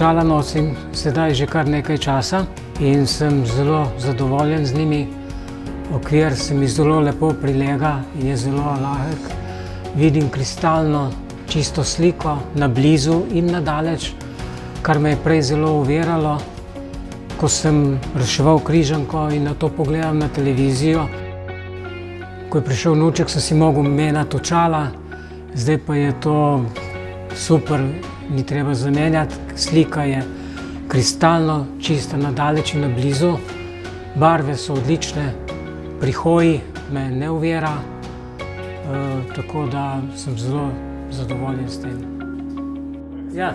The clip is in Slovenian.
očala nosim sedaj že kar nekaj časa in sem zelo zadovoljen z njimi. Okvir se mi zelo lepo prilega in je zelo lahek. Vidim kristalno čisto sliko na blizu in na daleč, kar me je prej zelo oviralo, ko sem reševal križanko in na to pogledam na televizijo. Ko je prišel vnuček, sem si mogel menjati očala, zdaj pa je to super, ni treba zamenjati. Slika je kristalno čista na daleč in na blizu, barve so odlične, pri hoji me ne ovira, tako da sem zelo zadovoljen s tem. Ja.